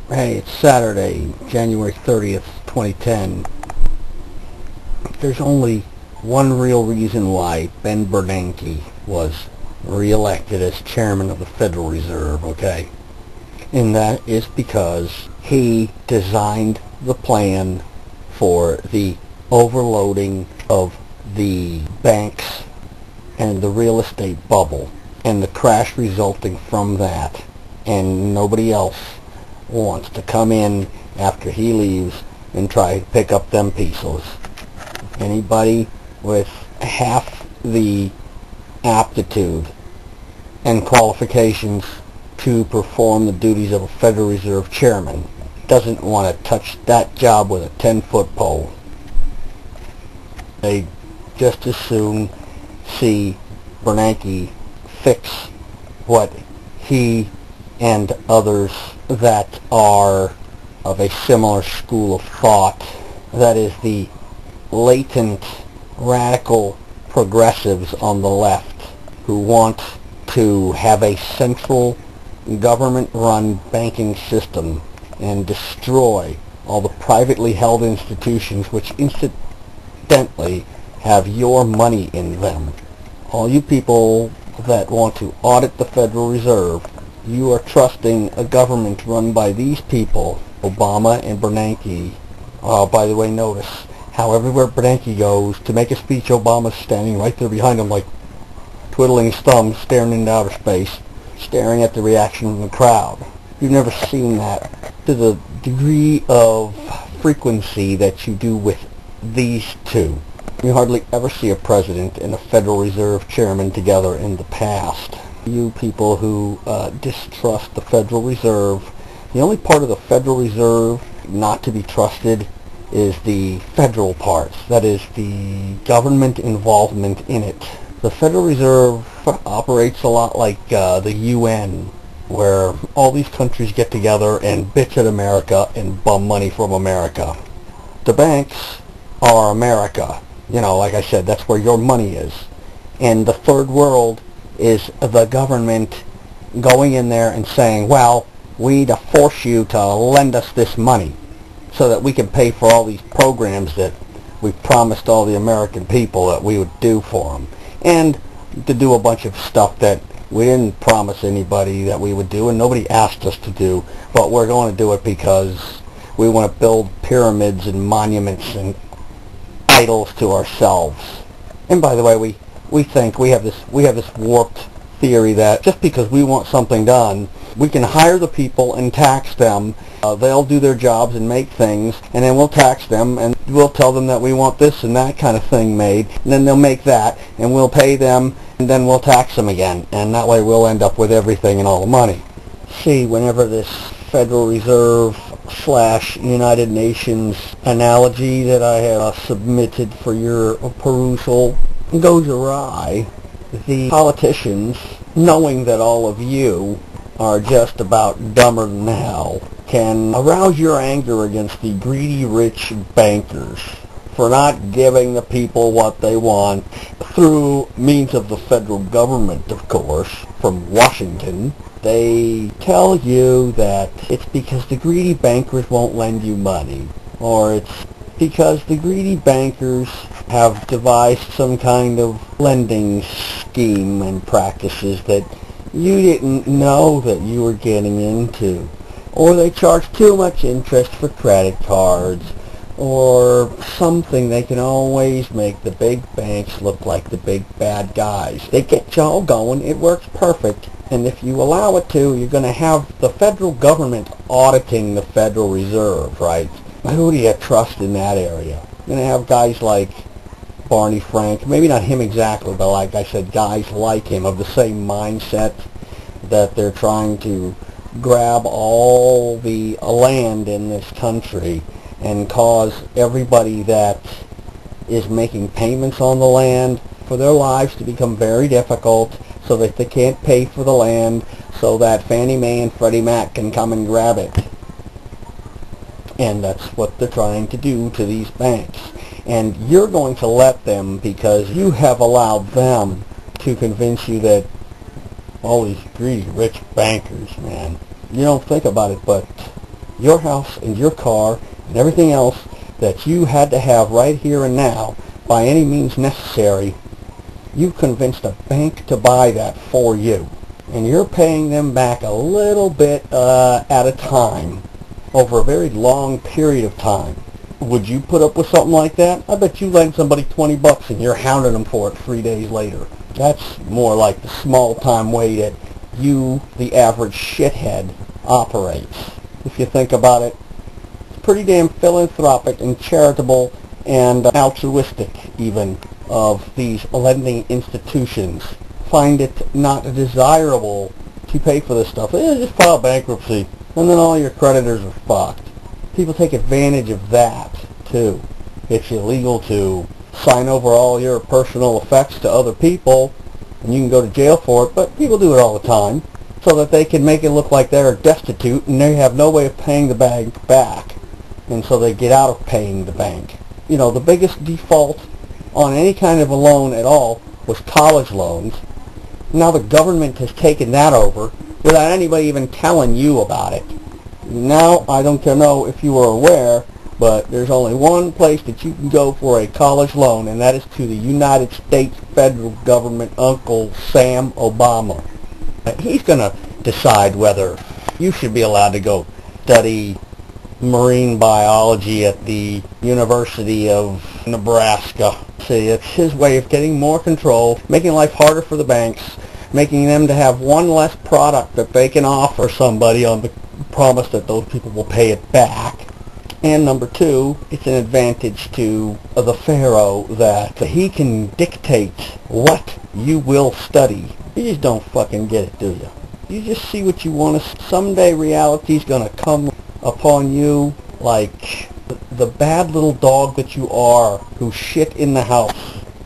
Hey, it's Saturday, January 30th, 2010. There's only one real reason why Ben Bernanke was reelected as chairman of the Federal Reserve, okay? And that is because he designed the plan for the overloading of the banks and the real estate bubble and the crash resulting from that. And nobody else wants to come in after he leaves and try to pick up them pieces. Anybody with half the aptitude and qualifications to perform the duties of a Federal Reserve chairman doesn't want to touch that job with a 10-foot pole. They just as soon see Bernanke fix what he and others that are of a similar school of thought, that is the latent radical progressives on the left who want to have a central government-run banking system and destroy all the privately held institutions which incidentally have your money in them. All you people that want to audit the Federal Reserve, you are trusting a government run by these people, Obama and Bernanke. By the way, notice how everywhere Bernanke goes to make a speech, Obama's standing right there behind him, like twiddling his thumbs, staring into outer space, staring at the reaction from the crowd. You've never seen that to the degree of frequency that you do with these two. You hardly ever see a president and a Federal Reserve chairman together in the past. You people who distrust the Federal Reserve, the only part of the Federal Reserve not to be trusted is the federal parts, that is the government involvement in it. The Federal Reserve operates a lot like the UN, where all these countries get together and bitch at America and bum money from America. The banks are America. You know, like I said, that's where your money is. And the third world is the government going in there and saying, well, we need to force you to lend us this money so that we can pay for all these programs that we promised all the American people that we would do for them. And to do a bunch of stuff that we didn't promise anybody that we would do and nobody asked us to do, but we're going to do it because we want to build pyramids and monuments and idols to ourselves. And by the way, we think we have this warped theory that just because we want something done, we can hire the people and tax them. They'll do their jobs and make things, and then we'll tax them, and we'll tell them that we want this and that kind of thing made, and then they'll make that, and we'll pay them, and then we'll tax them again, and that way we'll end up with everything and all the money. See, whenever this Federal Reserve / United Nations analogy that I have submitted for your perusal goes awry, the politicians, knowing that all of you are just about dumber than hell, can arouse your anger against the greedy rich bankers for not giving the people what they want through means of the federal government, of course, from Washington. They tell you that it's because the greedy bankers won't lend you money, or it's because the greedy bankers have devised some kind of lending scheme and practices that you didn't know that you were getting into, or they charge too much interest for credit cards, or something. They can always make the big banks look like the big bad guys. They get you all going. It works perfect. And if you allow it to, you're going to have the federal government auditing the Federal Reserve, right? Who do you trust in that area? You're going to have guys like Barney Frank, maybe not him exactly, but like I said, guys like him of the same mindset, that they're trying to grab all the land in this country and cause everybody that is making payments on the land for their lives to become very difficult, so that they can't pay for the land, so that Fannie Mae and Freddie Mac can come and grab it. And that's what they're trying to do to these banks. And you're going to let them because you have allowed them to convince you that all these greedy rich bankers, man, you don't think about it, but your house and your car and everything else that you had to have right here and now by any means necessary, you convinced a bank to buy that for you. And you're paying them back a little bit at a time over a very long period of time. Would you put up with something like that? I bet you lend somebody $20 and you're hounding them for it 3 days later. That's more like the small-time way that you, the average shithead, operates. If you think about it, it's pretty damn philanthropic and charitable and altruistic, even, of these lending institutions. Find it not desirable to pay for this stuff. Just file bankruptcy, and then all your creditors are fucked. People take advantage of that, too. It's illegal to sign over all your personal effects to other people, and you can go to jail for it, but people do it all the time, so that they can make it look like they're destitute, and they have no way of paying the bank back, and so they get out of paying the bank. You know, the biggest default on any kind of a loan at all was college loans. Now the government has taken that over without anybody even telling you about it. Now, I don't know if you are aware, but there's only one place that you can go for a college loan, and that is to the United States federal government, Uncle Sam Obama. He's going to decide whether you should be allowed to go study marine biology at the University of Nebraska. See, it's his way of getting more control, making life harder for the banks, making them to have one less product that they can offer somebody on the promise that those people will pay it back. And number two, it's an advantage to the pharaoh that he can dictate what you will study. You just don't fucking get it, do you? You just see what you want to. Someday reality's going to come upon you like the bad little dog that you are who shit in the house.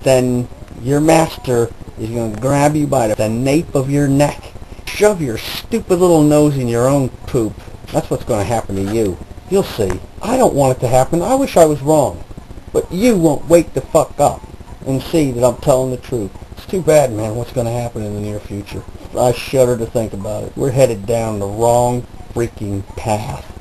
Then your master is going to grab you by the nape of your neck, shove your stupid little nose in your own poop. That's what's going to happen to you. You'll see. I don't want it to happen. I wish I was wrong. But you won't wake the fuck up and see that I'm telling the truth. It's too bad, man, what's going to happen in the near future. I shudder to think about it. We're headed down the wrong freaking path.